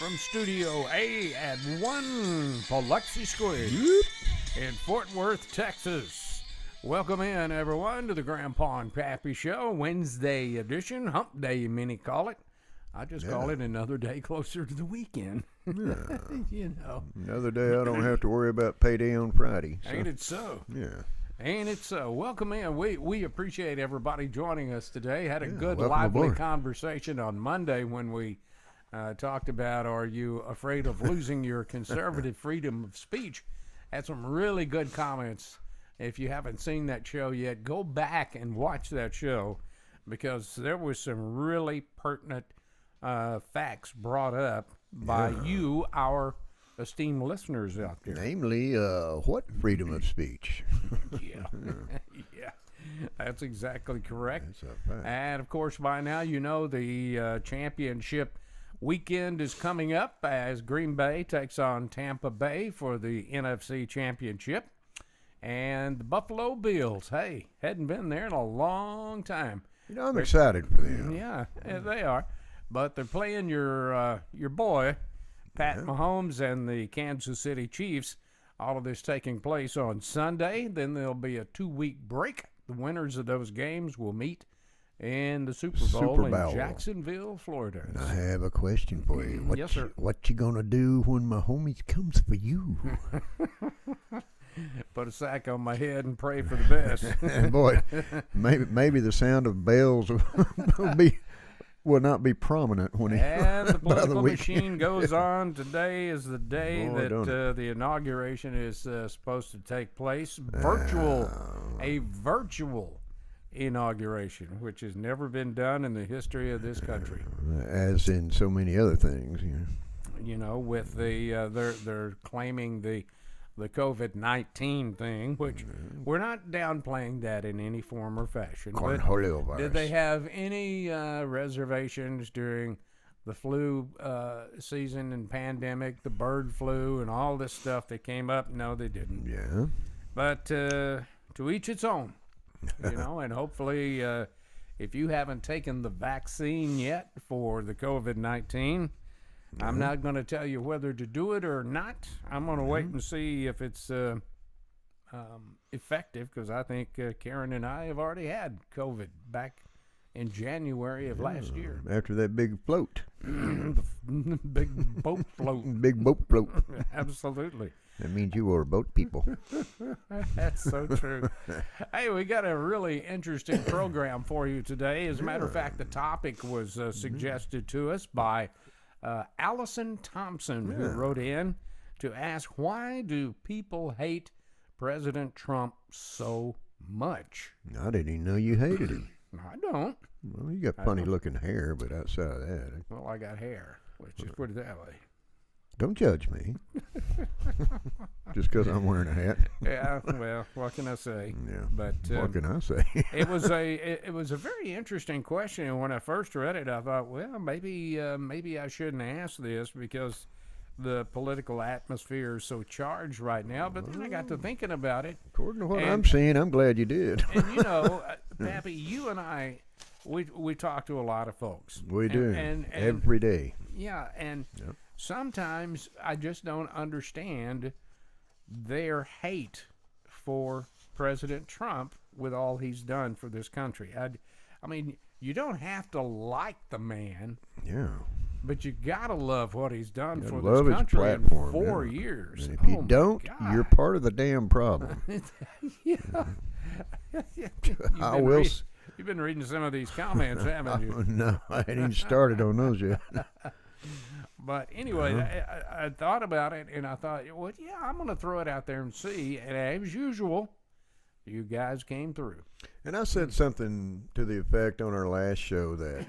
from Studio A at 1 Biloxi Square in Fort Worth, Texas. Welcome in, everyone, to the Grandpa and Pappy Show, Wednesday edition, Hump Day, many call it. I just call it another day closer to the weekend. Yeah. You know. Another day I don't have to worry about payday on Friday. So. Ain't it so? Yeah. Ain't it so? Welcome in. We appreciate everybody joining us today. Had a good, welcome lively aboard. conversation on Monday when we talked about, are you afraid of losing your conservative freedom of speech? Had some really good comments. If you haven't seen that show yet, go back and watch that show because there was some really pertinent facts brought up by you, our esteemed listeners out there. Namely, what freedom of speech? Yeah. Yeah, that's exactly correct. That's a fact. And of course, by now, you know the championship weekend is coming up as Green Bay takes on Tampa Bay for the NFC Championship. And the Buffalo Bills, hey, hadn't been there in a long time. You know, I'm excited for them. Yeah, they are. But they're playing your boy, Pat Mahomes, and the Kansas City Chiefs. All of this taking place on Sunday. Then there'll be a 2-week break. The winners of those games will meet in the Super Bowl in Jacksonville, Florida. And I have a question for you. Yes, sir. What you gonna do when Mahomes comes for you? Put a sack on my head and pray for the best. And boy, maybe the sound of bells will not be prominent when he. And the by political the machine goes on. Today is the day Boy, don't that the inauguration is supposed to take place. A virtual inauguration, which has never been done in the history of this country. As in so many other things. You know, with the they're claiming the COVID-19 thing, which we're not downplaying that in any form or fashion. But Cornholio did they have any reservations during the flu season and pandemic, the bird flu, and all this stuff that came up? No, they didn't. Yeah. But to each its own, you know, and hopefully if you haven't taken the vaccine yet for the COVID-19, I'm not going to tell you whether to do it or not. I'm going to wait and see if it's effective, because I think Karen and I have already had COVID back in January of last year. After that big float. The big boat float. Big boat float. Absolutely. That means you are boat people. That's so true. Hey, we got a really interesting program for you today. As a matter of fact, the topic was suggested to us by Allison Thompson, who wrote in to ask, why do people hate President Trump so much? I didn't even know you hated him. I don't. Well, you got funny looking hair, but outside of that, Well, I got hair. Let's just put it that way. don't judge me. Just because I'm wearing a hat. Yeah, well, what can I say? Yeah. But What can I say? it was a very interesting question, and when I first read it, I thought, well, maybe I shouldn't ask this because the political atmosphere is so charged right now. But then I got to thinking about it. According to what I'm seeing, I'm glad you did. And you know, Pappy, you and I, we talk to a lot of folks. We do. And every day. yeah, and sometimes I just don't understand their hate for President Trump with all he's done for this country. I mean, you don't have to like the man, Yeah. but you gotta love what he's done for love this his country in platform, 4 years. And if you Oh, my don't, God. you're part of the damn problem. Yeah. I will. You've been reading some of these comments, haven't you? No, I ain't even started on those yet. But anyway, I thought about it, and I thought, well, yeah, I'm going to throw it out there and see. And as usual, you guys came through. And I said something to the effect on our last show that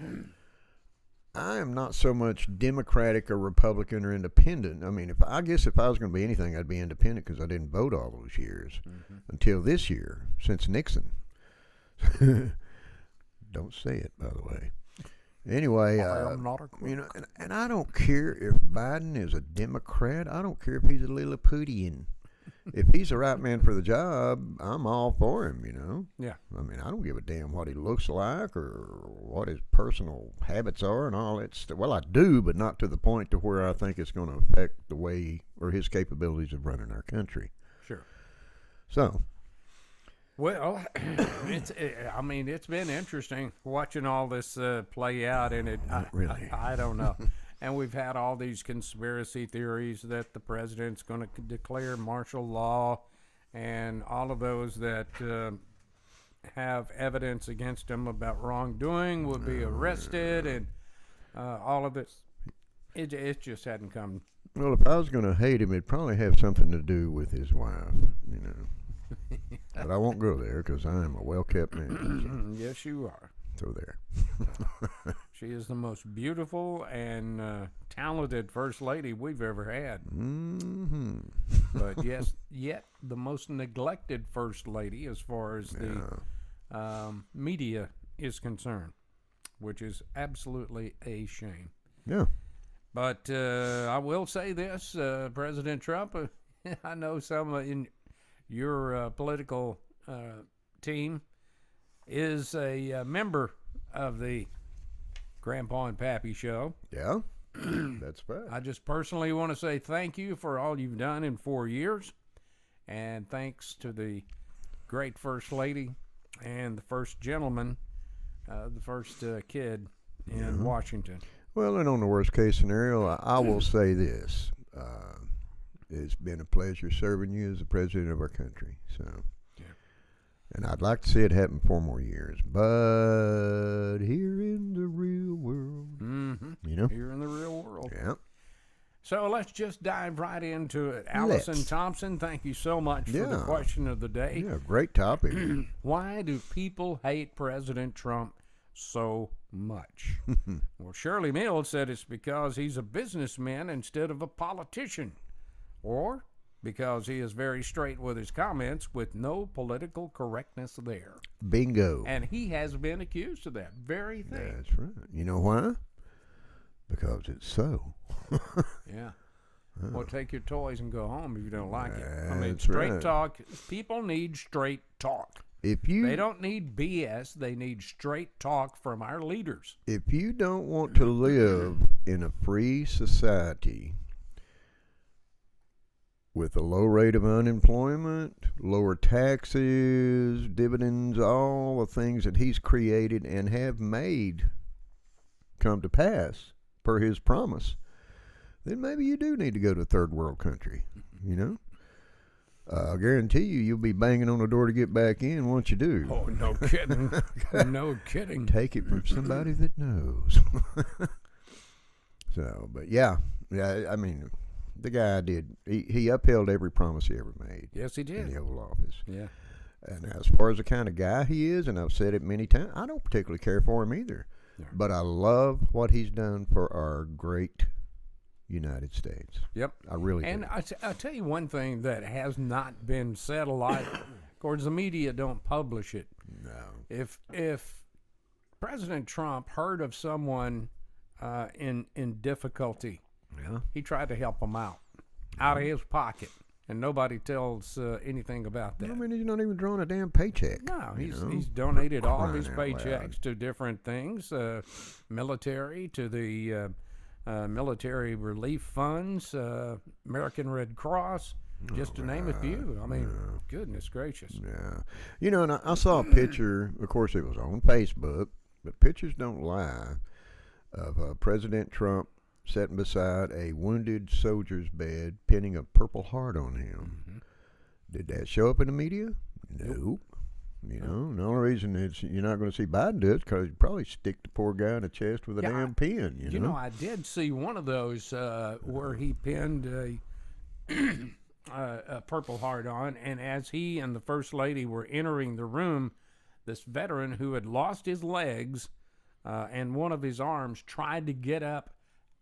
I am not so much Democratic or Republican or independent. I mean, I guess if I was going to be anything, I'd be independent because I didn't vote all those years until this year, since Nixon. Don't say it, by the way. Anyway, I'm not a you know, and I don't care if Biden is a Democrat. I don't care if he's a Lilliputian. if he's the right man for the job, I'm all for him, you know. Yeah. I mean, I don't give a damn what he looks like or what his personal habits are and all that stuff. Well, I do, but not to the point to where I think it's going to affect the way or his capabilities of running our country. Sure. So, Well, I mean, it's been interesting watching all this play out, and really. I don't know. And we've had all these conspiracy theories that the president's going to declare martial law, and all of those that have evidence against him about wrongdoing will be arrested, and all of this. It just hadn't come. well, if I was going to hate him, it'd probably have something to do with his wife, you know. But I won't go there because I am a well-kept man. Yes, you are. So there. She is the most beautiful and talented first lady we've ever had. Mm-hmm. But yes, yet the most neglected first lady as far as the media is concerned, which is absolutely a shame. Yeah. But I will say this, President Trump, I know some in your political team is a member of the Grandpa and Pappy Show. Yeah. That's fact. I just personally want to say thank you for all you've done in 4 years, and thanks to the great First Lady and the first gentleman, the first kid in Washington. Well, and on the worst case scenario, I will say this. It's been a pleasure serving you as the president of our country. So, Yeah. And I'd like to see it happen 4 more years. But here in the real world, you know? Here in the real world. Yeah. So let's just dive right into it. Allison Let's. Thompson, thank you so much for the Yeah. question of the day. Yeah, great topic. Why do people hate President Trump so much? Well, Shirley Mills said it's because he's a businessman instead of a politician, or because he is very straight with his comments with no political correctness there. Bingo. And he has been accused of that very thing. That's right. You know why? Because it's so. Yeah. Well, take your toys and go home if you don't like it. I mean, That's straight right. talk. People need straight talk. If you They don't need BS. They need straight talk from our leaders. if you don't want to live in a free society with a low rate of unemployment, lower taxes, dividends, all the things that he's created and have made come to pass per his promise, then maybe you do need to go to a third world country, you know? I guarantee you'll be banging on the door to get back in once you do. Oh, no kidding. No kidding. Take it from somebody that knows. So, but yeah, I mean, the guy did. He upheld every promise he ever made Yes, he in did. the Oval Office. Yeah. And as far as the kind of guy he is, and I've said it many times, I don't particularly care for him either. Yeah. But I love what he's done for our great United States. Yep. I really And do. I'll tell you one thing that has not been said a lot. Of course, the media don't publish it. No. If President Trump heard of someone in difficulty, Yeah. he tried to help them out of his pocket, and nobody tells anything about that. I mean, he's not even drawing a damn paycheck. No, you know? he's donated all of his Crying out paychecks loud. to different things, military, to the military relief funds, American Red Cross, just to name a few. I mean, goodness gracious. Yeah. You know, and I saw a picture, of course it was on Facebook, but pictures don't lie, of President Trump sitting beside a wounded soldier's bed, pinning a Purple Heart on him. Did that show up in the media? Nope. You know, the only reason you're not going to see Biden do it is because he'd probably stick the poor guy in the chest with a Yeah, damn pin, You know, I did see one of those where he pinned a Purple Heart on, and as he and the First Lady were entering the room, this veteran who had lost his legs and one of his arms tried to get up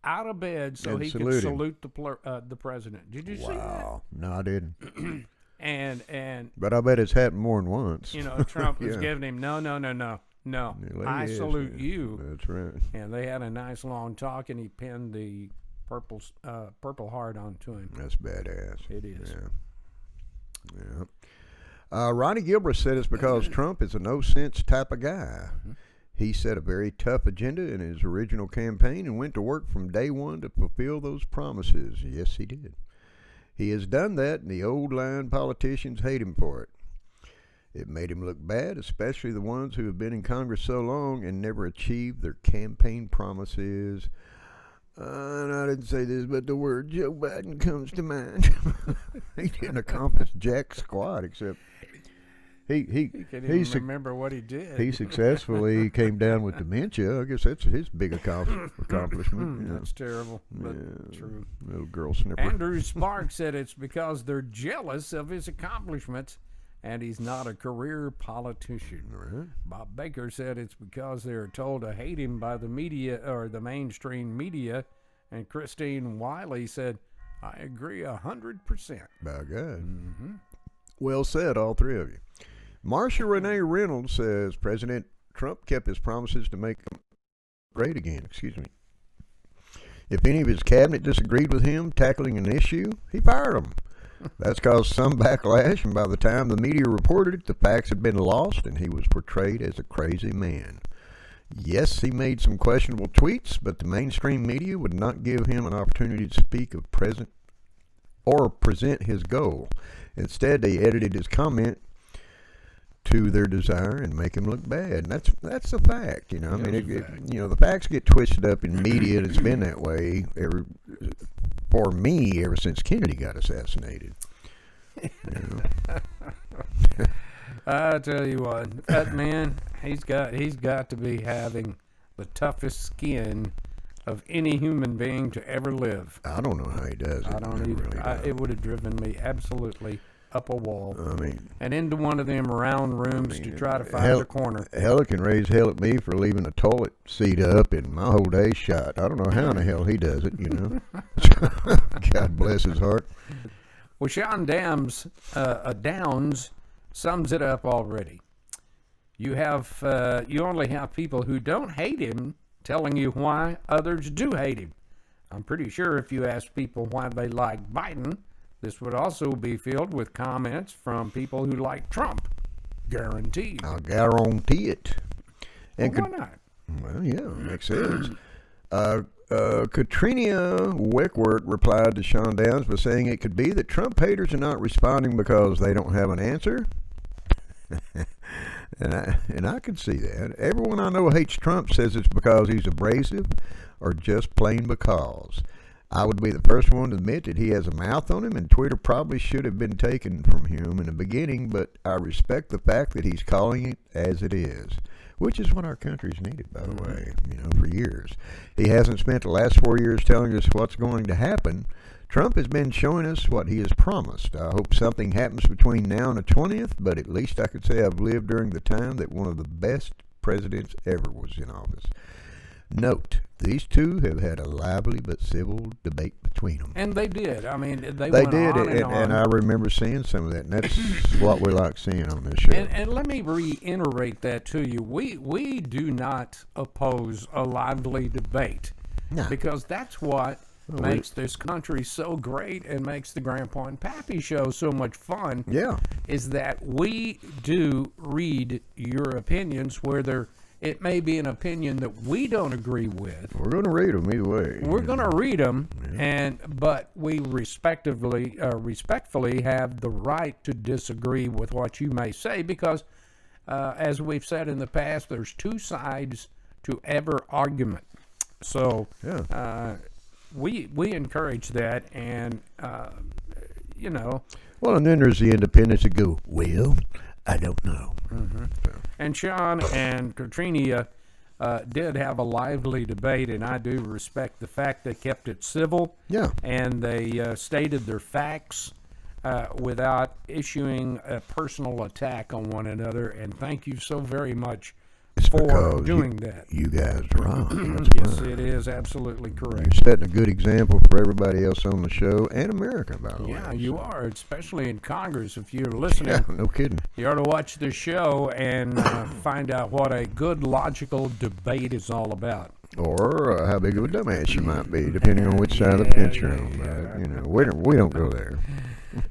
out of bed so And he salute could him. salute the president. Did you see that? Wow. No, I didn't. And But I bet it's happened more than once. you know, Trump was Yeah. giving him no. I Yes, salute man. you. That's right. And they had a nice long talk, and he pinned the Purple Heart onto him. That's badass. It is. Yeah. Yeah. Ronnie Gilbreth said it's because Trump is a no-sense type of guy. He set a very tough agenda in his original campaign and went to work from day one to fulfill those promises. Yes, he did. He has done that, and the old-line politicians hate him for it. It made him look bad, especially the ones who have been in Congress so long and never achieved their campaign promises. And I didn't say this, but the word Joe Biden comes to mind. He didn't accomplish jack squat except he can't even remember what he did. he successfully came down with dementia. I guess that's his big accomplishment. That's terrible, but true. Little girl snipper. Andrew Sparks said it's because they're jealous of his accomplishments and he's not a career politician. Right. Bob Baker said it's because they're told to hate him by the media or the mainstream media. And Christine Wiley said, I agree 100%. By God. Mm-hmm. Well said, all three of you. Marsha Renee Reynolds says President Trump kept his promises to make them great again. Excuse me. If any of his cabinet disagreed with him tackling an issue, he fired them. That's caused some backlash, and by the time the media reported it, the facts had been lost, and he was portrayed as a crazy man. Yes, he made some questionable tweets, but the mainstream media would not give him an opportunity to speak of present or present his goal. Instead, they edited his comment to their desire and make him look bad. And that's a fact, you know. I mean, the facts get twisted up in media, and it's been that way for me ever since Kennedy got assassinated. I tell you what, that man, he's got to be having the toughest skin of any human being to ever live. I don't know how he does it. I don't either. Really it would have driven me absolutely up a wall. I mean, and into one of them round rooms to try to find a corner. Hell can raise hell at me for leaving a toilet seat up, and my whole day's shot. I don't know how in the hell he does it, you know. God bless his heart. Well, Sean Downs sums it up already. You only have people who don't hate him telling you why others do hate him. I'm pretty sure if you ask people why they like Biden, this would also be filled with comments from people who like Trump. Guaranteed. I'll guarantee it. And why not? Well, yeah, makes sense. Katrina Weckworth replied to Sean Downs by saying it could be that Trump haters are not responding because they don't have an answer. And I can see that. Everyone I know hates Trump says it's because he's abrasive or just plain because. I would be the first one to admit that he has a mouth on him, and Twitter probably should have been taken from him in the beginning, but I respect the fact that he's calling it as it is, which is what our country's needed, by the way, for years. He hasn't spent the last 4 years telling us what's going to happen. Trump has been showing us what he has promised. I hope something happens between now and the 20th, but at least I could say I've lived during the time that one of the best presidents ever was in office. Note, these two have had a lively but civil debate between them. And they did. I mean, they did, on and I remember seeing some of that, and that's what we like seeing on this show. And let me reiterate that to you. We do not oppose a lively debate, because that's what makes this country so great and makes the Grandpa and Pappy show so much fun. Yeah, is that we do read your opinions, whether it may be an opinion that we don't agree with. We're going to read them either way. We're going to read them, but we respectfully have the right to disagree with what you may say, because as we've said in the past, there's two sides to every argument. So we encourage that, and Well, and then there's the independents that go, well, I don't know. Mm-hmm. And Sean and Katrina did have a lively debate, and I do respect the fact they kept it civil. Yeah. And they stated their facts without issuing a personal attack on one another. And thank you so very much for doing that. You guys rock. Yes, it is absolutely correct. You're setting a good example for everybody else on the show and America, by the way. Yeah, you are, especially in Congress. If you're listening, yeah, no kidding. You ought to watch the show and find out what a good, logical debate is all about. Or how big of a dumbass you might be, depending on which side of the fence you're on. But, we don't go there.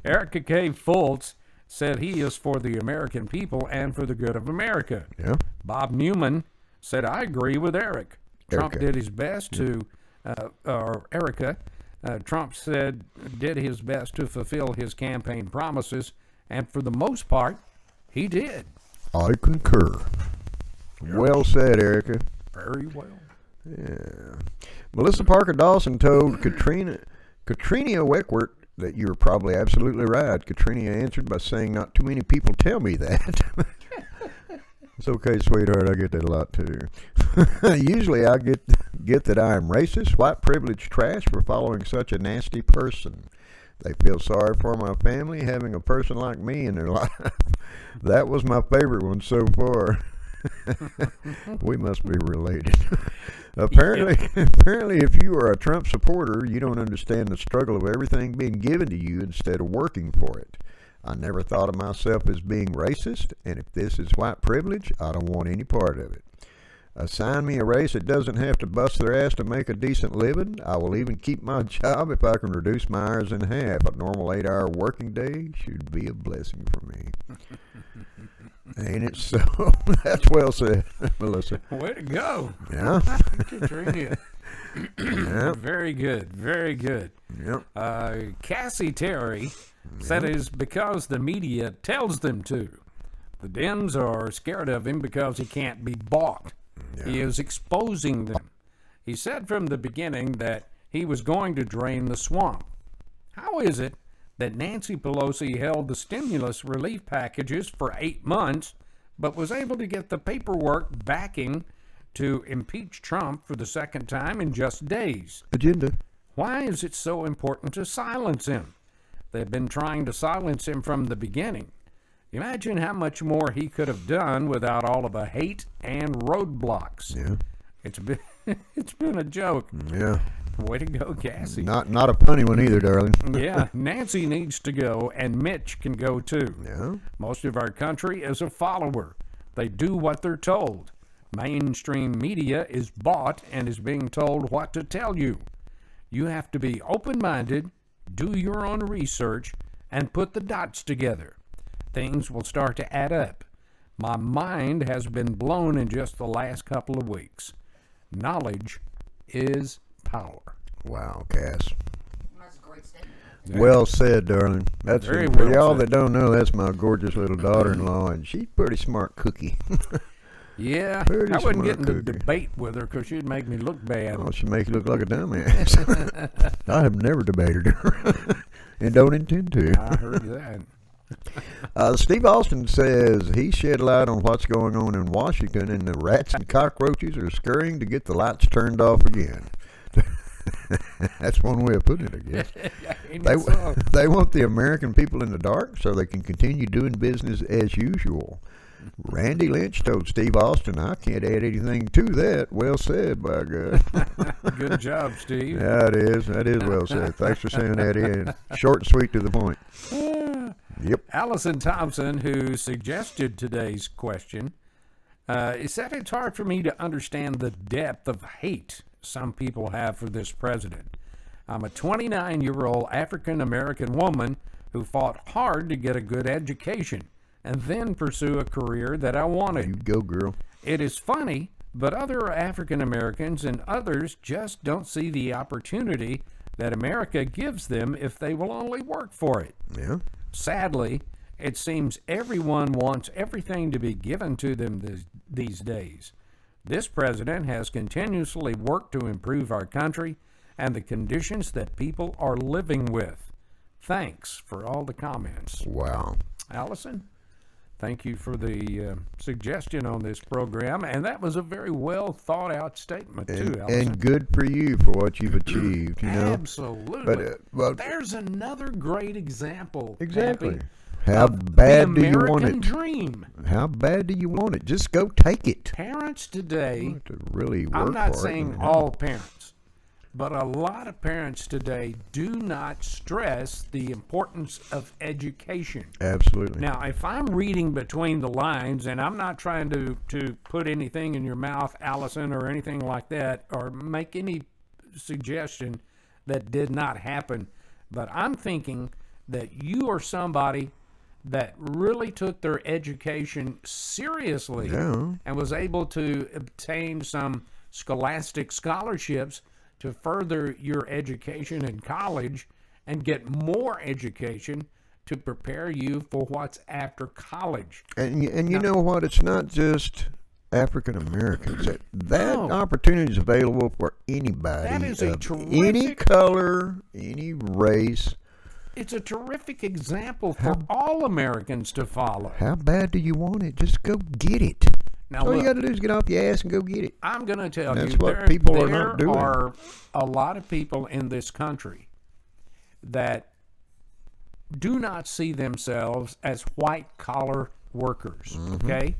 Erica K. Fultz said he is for the American people and for the good of America. Yeah. Bob Newman said, I agree with Eric. Trump Erica. did his best to, or Erica, Trump said did his best to fulfill his campaign promises, and for the most part, he did. I concur. Well said, Erica. Very well. Yeah. Melissa Parker Dawson told Katrina Weckworth that you were probably absolutely right. Katrina answered by saying, not too many people tell me that. It's okay, sweetheart. I get that a lot too. Usually I get that I am racist, white privilege trash for following such a nasty person. They feel sorry for my family having a person like me in their life. That was my favorite one so far. We must be related. Apparently, if you are a Trump supporter, you don't understand the struggle of everything being given to you instead of working for it. I never thought of myself as being racist, and if this is white privilege, I don't want any part of it. Assign me a race that doesn't have to bust their ass to make a decent living. I will even keep my job if I can reduce my hours in half. A normal 8-hour working day should be a blessing for me. Ain't it so? That's well said, Melissa. Way to go. Yeah. Katrina. Yep. Very good. Very good. Yep. Cassie Terry said it is because the media tells them to. The Dems are scared of him because he can't be bought. He is exposing them. He said from the beginning that he was going to drain the swamp. How is it that Nancy Pelosi held the stimulus relief packages for 8 months, but was able to get the paperwork backing to impeach Trump for the second time in just days? Agenda. Why is it so important to silence him? They've been trying to silence him from the beginning. Imagine how much more he could have done without all of the hate and roadblocks. Yeah. It's been a joke. Yeah. Way to go, Cassie. Not a funny one either, darling. Yeah, Nancy needs to go, and Mitch can go too. Yeah. Most of our country is a follower. They do what they're told. Mainstream media is bought and is being told what to tell you. You have to be open-minded, do your own research, and put the dots together. Things will start to add up. My mind has been blown in just the last couple of weeks. Knowledge is power. Wow, Cass. That's a great statement. Well said, darling. That's Very for well y'all said. that don't know, that's my gorgeous little daughter-in-law, and she's pretty smart cookie. Yeah, Pretty I wouldn't smart get into cookie. debate with her because she'd make me look bad. Oh, she makes you look like a dumbass. I have never debated her, and don't intend to. I heard that. Steve Austin says he shed light on what's going on in Washington, and the rats and cockroaches are scurrying to get the lights turned off again. That's one way of putting it, I guess. Ain't it so? They want the American people in the dark so they can continue doing business as usual. Randy Lynch told Steve Austin, I can't add anything to that. Well said, by God. Good job, Steve. Yeah, it is. That is well said. Thanks for saying that in. Short and sweet to the point. Yep. Allison Thompson, who suggested today's question, said it's hard for me to understand the depth of hate some people have for this president. I'm a 29-year-old African-American woman who fought hard to get a good education and then pursue a career that I wanted. You go, girl. It is funny, but other African Americans and others just don't see the opportunity that America gives them if they will only work for it. Yeah. Sadly, it seems everyone wants everything to be given to them these days. This president has continuously worked to improve our country and the conditions that people are living with. Thanks for all the comments. Wow. Allison, thank you for the suggestion on this program, and that was a very well thought out statement too, Allison. And good for you for what you've achieved, you know. Absolutely. But There's another great example. exactly. Happy, How of bad the do you want American it? dream. How bad do you want it? Just go take it. Parents You today, have to really work I'm not for saying it. all parents, but a lot of parents today do not stress the importance of education. Absolutely. Now, if I'm reading between the lines, and I'm not trying to put anything in your mouth, Allison, or anything like that, or make any suggestion that did not happen, but I'm thinking that you are somebody that really took their education seriously Yeah. and was able to obtain some scholastic scholarships to further your education in college and get more education to prepare you for what's after college. And you know what? It's not just African Americans. That No. opportunity is available for anybody. That is a of any terrific- color, any race. It's a terrific example for all Americans to follow. How bad do you want it? Just go get it. Now, All you look, got to do is get off your ass and go get it. I'm going to tell That's you, what people are there not doing. are a lot of people in this country that do not see themselves as white collar workers. Mm-hmm. Okay,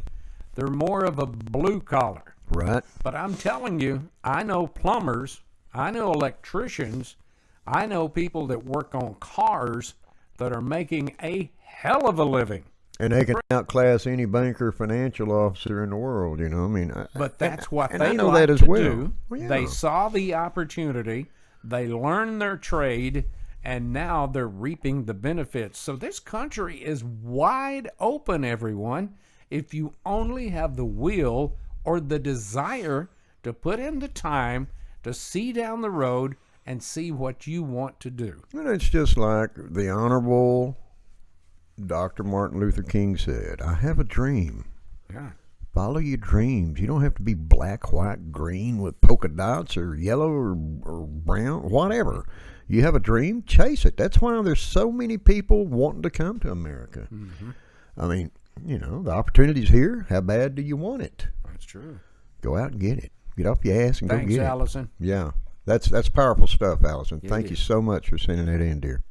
they're more of a blue collar. Right? But I'm telling you, I know plumbers, I know electricians, I know people that work on cars that are making a hell of a living. And they can outclass any banker, financial officer in the world. You know, I mean. But that's what and they I know like that as to well. do. Well, yeah. They saw the opportunity, they learned their trade, and now they're reaping the benefits. So this country is wide open, everyone, if you only have the will or the desire to put in the time to see down the road and see what you want to do. And it's just like the Honorable Dr. Martin Luther King said, I have a dream. Yeah. Follow your dreams. You don't have to be black, white, green with polka dots or yellow or brown, whatever. You have a dream, chase it. That's why there's so many people wanting to come to America. Mm-hmm. I mean, you know, the opportunity's here. How bad do you want it? That's true. Go out and get it. Get off your ass and Thanks, go get Allison. it. Yeah. That's powerful stuff, Allison. It Thank you is. so much for sending that in, dear.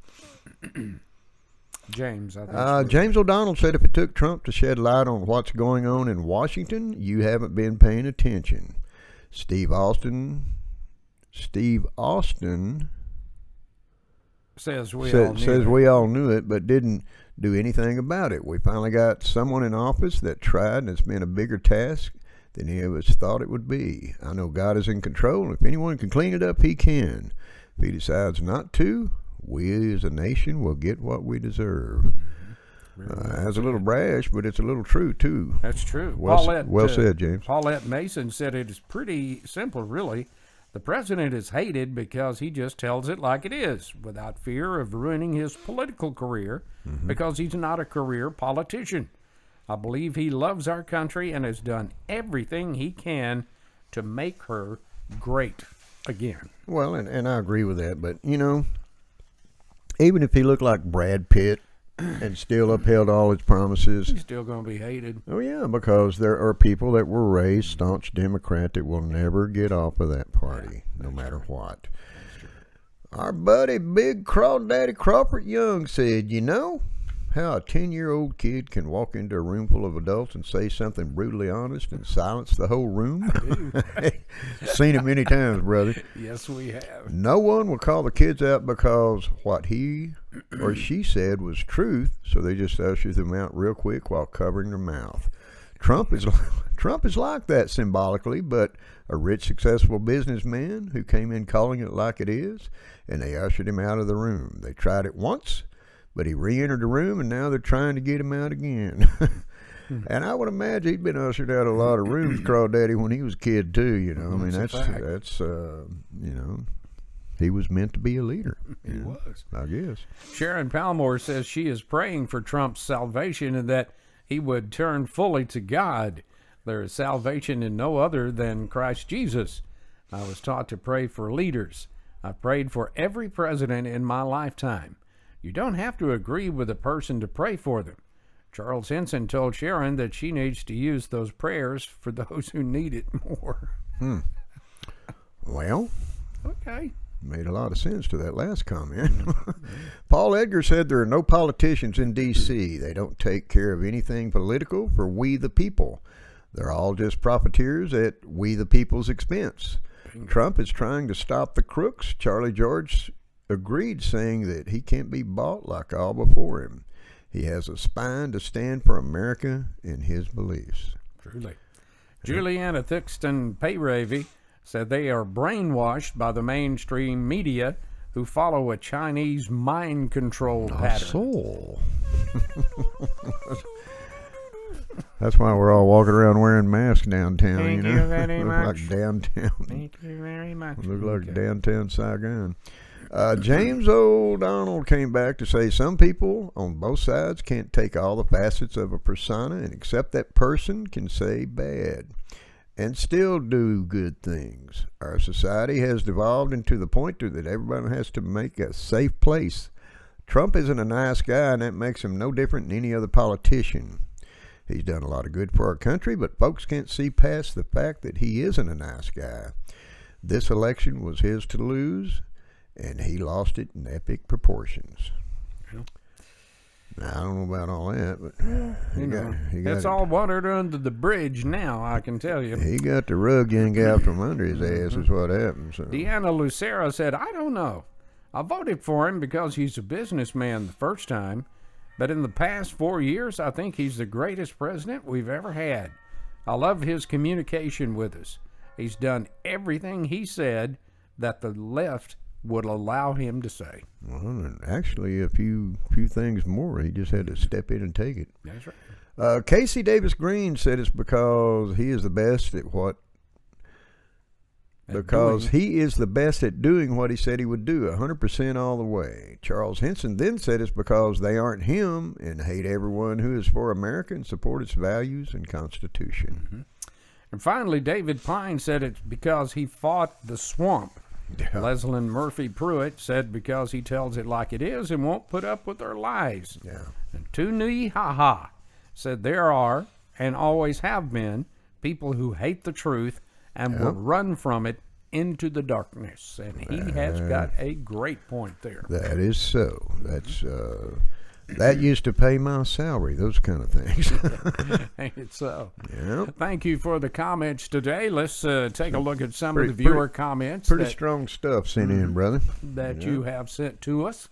James, I think. James O'Donnell said if it took Trump to shed light on what's going on in Washington, you haven't been paying attention. Steve Austin says we all knew says it. we all knew it, but didn't do anything about it. We finally got someone in office that tried, and it's been a bigger task than any of us thought it would be. I know God is in control, and if anyone can clean it up, he can. If he decides not to, we as a nation will get what we deserve. That's a little brash, but it's a little true, too. That's true. Well said, James. Paulette Mason said it is pretty simple, really. The president is hated because he just tells it like it is, without fear of ruining his political career, because he's not a career politician. I believe he loves our country and has done everything he can to make her great again. Well, and I agree with that, but, you know, even if he looked like Brad Pitt and still upheld all his promises, He's still going to be hated. oh yeah, because there are people that were raised staunch Democrat that will never get off of that party, no matter what. Our buddy Big Crawdaddy Crawford Young said, you know how a 10-year-old kid can walk into a room full of adults and say something brutally honest and silence the whole room? Seen it many times, brother. Yes, we have. No one will call the kids out because what he or she said was truth, so they just usher them out real quick while covering their mouth. Trump is like that symbolically, but a rich, successful businessman who came in calling it like it is, and they ushered him out of the room. They tried it once, but he re-entered the room, and now they're trying to get him out again. And I would imagine he'd been ushered out of a lot of rooms, Crawdaddy, when he was a kid too. You know, I mean, That's a fact. that's you know, he was meant to be a leader. He you know, was. I guess. Sharon Palmore says she is praying for Trump's salvation and that he would turn fully to God. There is salvation in no other than Christ Jesus. I was taught to pray for leaders. I've prayed for every president in my lifetime. You don't have to agree with a person to pray for them. Charles Henson told Sharon that she needs to use those prayers for those who need it more. Well, Okay. made a lot of sense to that last comment. Paul Edgar said there are no politicians in D.C. They don't take care of anything political for we the people. They're all just profiteers at we the people's expense. Trump is trying to stop the crooks. Charlie George agreed, saying that he can't be bought like all before him. He has a spine to stand for America and his beliefs. Truly. Juliana Thixton Payravy said they are brainwashed by the mainstream media who follow a Chinese mind control pattern. Soul. That's why we're all walking around wearing masks downtown. Thank you you know, very look much. like downtown. Thank you very much. Look like Okay. downtown Saigon. James O'Donnell came back to say some people on both sides can't take all the facets of a persona and accept that person can say bad and still do good things. Our society has devolved into the point that everyone has to make a safe place. Trump isn't a nice guy, and that makes him no different than any other politician. He's done a lot of good for our country, but folks can't see past the fact that he isn't a nice guy. This election was his to lose, and he lost it in epic proportions. Now, I don't know about all that, but he got It's it. all watered under the bridge now, I can tell you. He got the rug yanked out from under his ass is what happened. So. Deanna Lucero said, I don't know. I voted for him because he's a businessman the first time, but in the past 4 years, I think he's the greatest president we've ever had. I love his communication with us. He's done everything he said that the left would allow him to say. Well, and actually, a few things more. He just had to step in and take it. That's right. Casey Davis Green said it's because he is the best at what. Because he is the best at doing what he said he would do, 100% all the way. Charles Henson then said it's because they aren't him and hate everyone who is for America and support its values and Constitution. Mm-hmm. And finally, David Pine said it's because he fought the swamp. Yeah. Leslyn Murphy Pruitt said because he tells it like it is and won't put up with their lies. Yeah. And Tuni Haha said there are and always have been people who hate the truth and will run from it into the darkness. And he has got a great point there. That is so. That's that used to pay my salary, those kind of things. Ain't it so? Yeah. Thank you for the comments today. Let's take a look at some of the viewer comments Pretty that, strong stuff sent in, brother. that you have sent to us,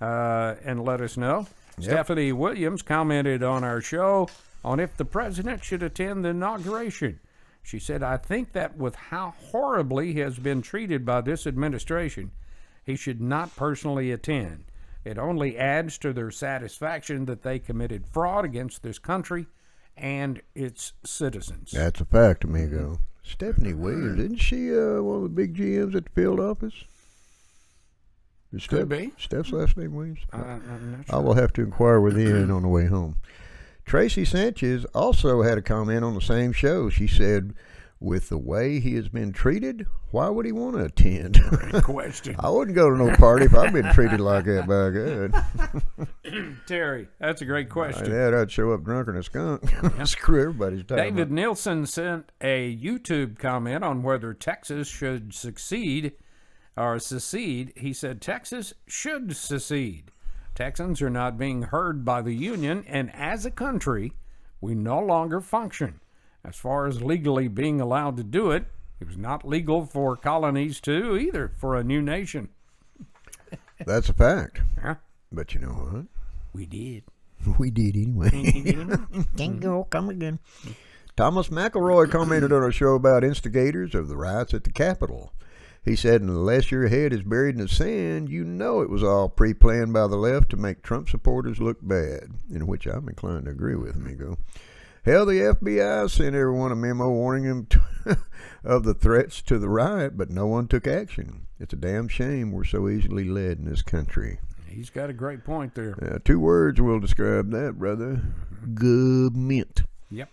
and let us know. Yep. Stephanie Williams commented on our show on if the president should attend the inauguration. She said, I think that with how horribly he has been treated by this administration, he should not personally attend. It only adds to their satisfaction that they committed fraud against this country and its citizens. That's a fact, amigo. Stephanie Williams, isn't she one of the big GMs at the field office? Is Could be. Steph's last name Williams? I'm not I sure. will have to inquire with Ian on the way home. Tracy Sanchez also had a comment on the same show. She said, with the way he has been treated, why would he want to attend? Great question. I wouldn't go to no party if I've been treated like that by God. Terry, that's a great question. I'd show up drunk and a skunk. Screw everybody's time. David Nielsen sent a YouTube comment on whether Texas should succeed or secede. He said Texas should secede. Texans are not being heard by the Union, and as a country, we no longer function. As far as legally being allowed to do it, it was not legal for colonies to either for a new nation. That's a fact. Huh? But you know what? We did. We did anyway. Can't go, come again. Thomas McElroy commented on our show about instigators of the riots at the Capitol. He said, unless your head is buried in the sand, you know it was all pre-planned by the left to make Trump supporters look bad, in which I'm inclined to agree with, amigo. Hell, the FBI sent everyone a memo warning them of the threats to the riot, but no one took action. It's a damn shame we're so easily led in this country. He's got a great point there. 2 words will describe that, brother. Government. Yep.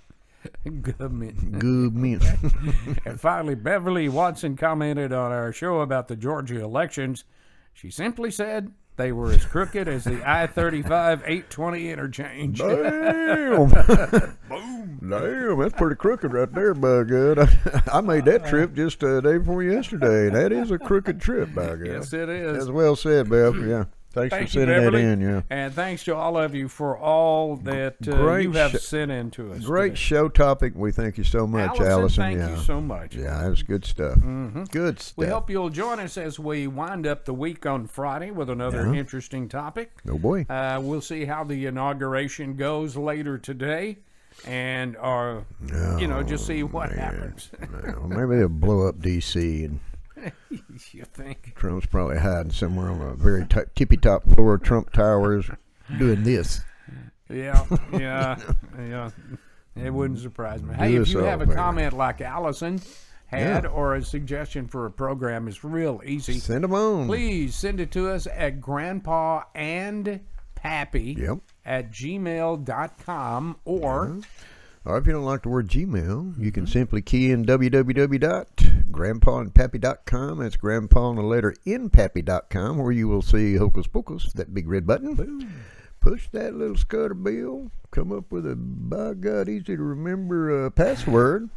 Government. Government. And finally, Beverly Watson commented on our show about the Georgia elections. She simply said they were as crooked as the I-35 820 interchange. Damn. Boom. Damn, that's pretty crooked right there, by God. I made that trip just a day before yesterday. That is a crooked trip, by God. Yes, it is. That's well said, Bev. Yeah. Thanks Thank for you, sending that Beverly. in, yeah. And thanks to all of you for all that Great you have sh- sent in to us. Great today. show topic. We thank you so much, Allison. Thank yeah. you so much. Yeah, that was good stuff. Good stuff. We hope you'll join us as we wind up the week on Friday with another interesting topic. Oh, boy. We'll see how the inauguration goes later today, and just see what happens. Well, maybe they'll blow up D.C. and You think? Trump's probably hiding somewhere on a very tippy top floor of Trump Towers doing this. Yeah, yeah, yeah. It wouldn't surprise me. Hey, if you have a comment like Allison had or a suggestion for a program, it's real easy. Send them on. Please send it to us at grandpaandpappy at gmail.com or or if you don't like the word Gmail, you can simply key in www.grandpaandpappy.com. That's grandpa and the letter in pappy.com, where you will see Hocus Pocus, that big red button. Boom. Push that little scudder bill, come up with a, by God, easy to remember password,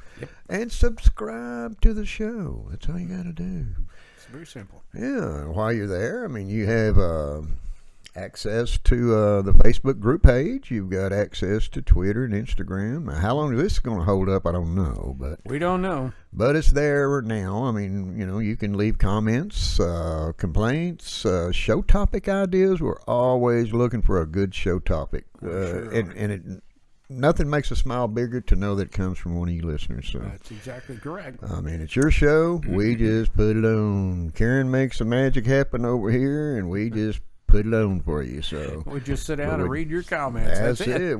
and subscribe to the show. That's all you got to do. It's very simple. Yeah, and while you're there, I mean, you have access to the Facebook group page. You've got access to Twitter and Instagram. Now, how long is this going to hold up, I don't know. But we don't know. But it's there now. I mean, you know, you can leave comments, complaints, show topic ideas. We're always looking for a good show topic. Nothing makes a smile bigger to know that it comes from one of you listeners. So that's exactly correct. I mean, it's your show. We just put it on. Karen makes the magic happen over here, and we just put it on for you. So we just sit down and read your comments. That's it.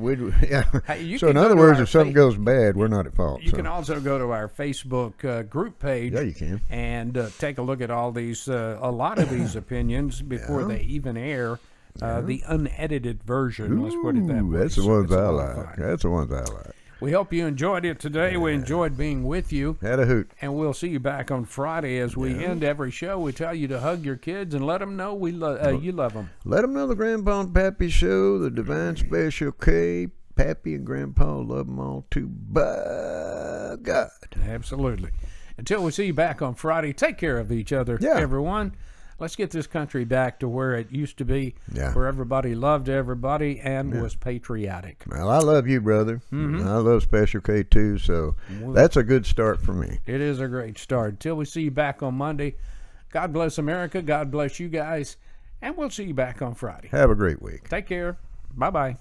Hey, so in other words, if something goes bad, we're not at fault. You can also go to our Facebook group page. Yeah, you can. And take a look at all these, a lot of these opinions before they even air. The unedited version. Let's put it that way. That's the ones I like. That's the ones I like. We hope you enjoyed it today. Yeah. We enjoyed being with you. Had a hoot. And we'll see you back on Friday. As we end every show, we tell you to hug your kids and let them know you love them. Let them know the Grandpa and Pappy Show, the Divine Special K. Pappy and Grandpa love them all too. By God. Absolutely. Until we see you back on Friday, take care of each other, everyone. Let's get this country back to where it used to be, where everybody loved everybody and was patriotic. Well, I love you, brother. I love Special K too, so that's a good start for me. It is a great start. Until we see you back on Monday, God bless America, God bless you guys, and we'll see you back on Friday. Have a great week. Take care. Bye-bye.